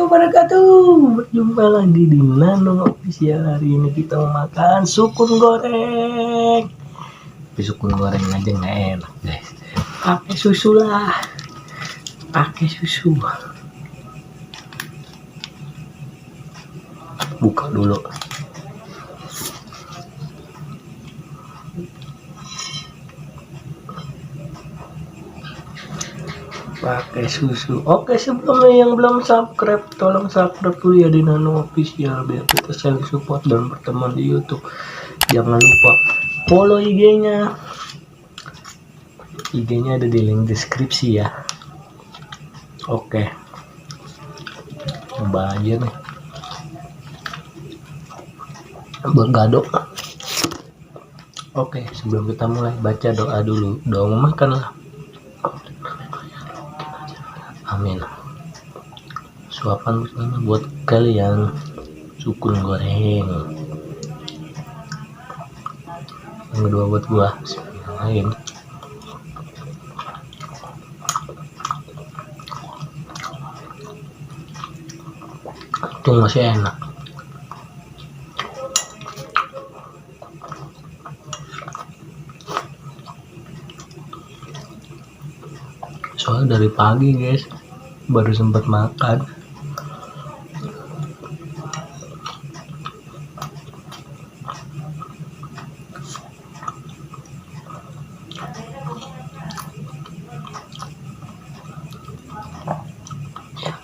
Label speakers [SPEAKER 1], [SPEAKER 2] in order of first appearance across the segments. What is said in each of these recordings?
[SPEAKER 1] wabarakatuh. Berjumpa lagi di Nano Official. Hari ini kita mau makan sukun goreng. Tapi sukun goreng aja nggak enak guys. Pakai susu lah. Pakai susu. Buka dulu. Pakai susu. Oke, sebelumnya yang belum subscribe, tolong subscribe dulu ya di Nano Official biar kita saling support dan berteman di YouTube. Jangan lupa follow IG-nya. IG-nya ada di link deskripsi ya. Oke. Coba aja nih. Bergadok. Oke, sebelum kita mulai baca doa dulu. Doa makan lah. Amin. Suapan pertama buat kalian sukun goreng. Yang kedua buat gua. Bismillahirrahmanirrahim. Itu masih enak. Soalnya dari pagi guys baru sempat makan.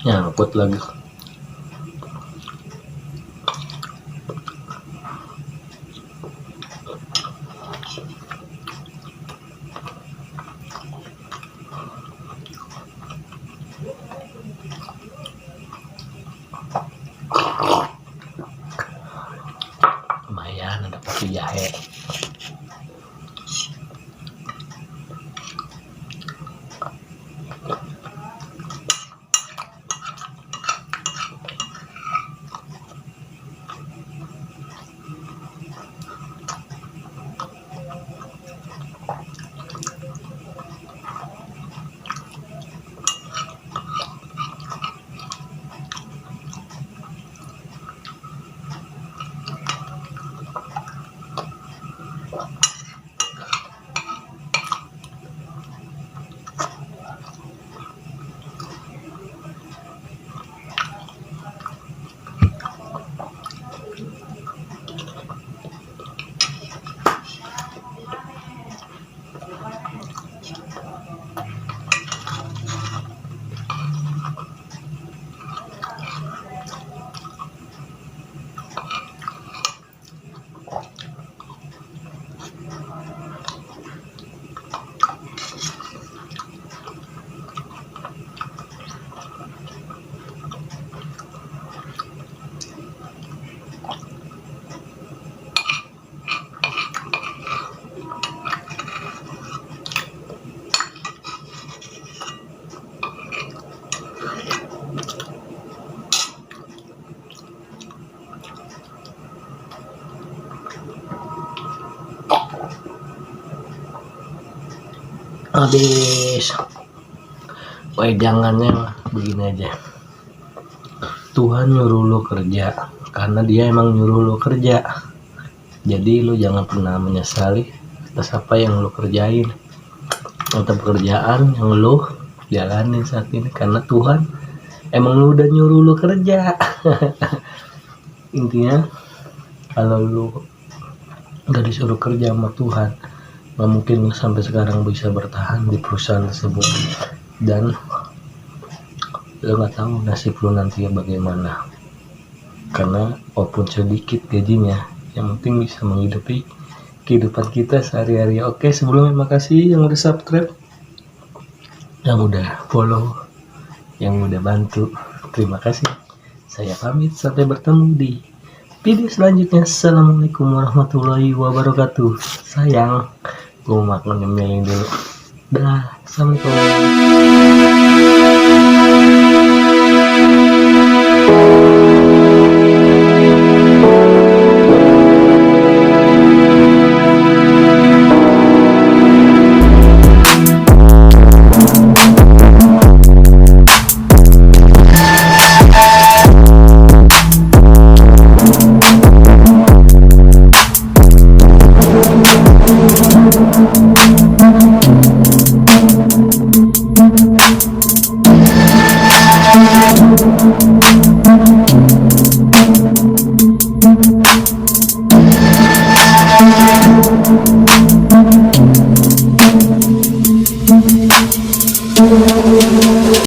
[SPEAKER 1] Nyangkut lagi. Lumayan ada pakai jahe. Habis. Wah, jangannya begini aja. Tuhan nyuruh lu kerja karena dia emang nyuruh lu kerja. Jadi lu jangan pernah menyesali atas apa yang lu kerjain atau pekerjaan yang lu jalanin saat ini, karena Tuhan emang lu udah nyuruh lu kerja. Intinya kalau lu gak disuruh kerja sama Tuhan, nggak mungkin lu sampai sekarang bisa bertahan di perusahaan tersebut, dan lu nggak tahu nasib lu nanti bagaimana. Karena walaupun sedikit gajinya, yang penting bisa menghidupi kehidupan kita sehari-hari. Oke, sebelumnya makasih yang udah subscribe, yang udah follow, yang udah bantu. Terima kasih. Saya pamit, sampai bertemu di video selanjutnya. Assalamualaikum warahmatullahi wabarakatuh. Sayang, gue makan ngemilin dulu. Dah, assalamualaikum.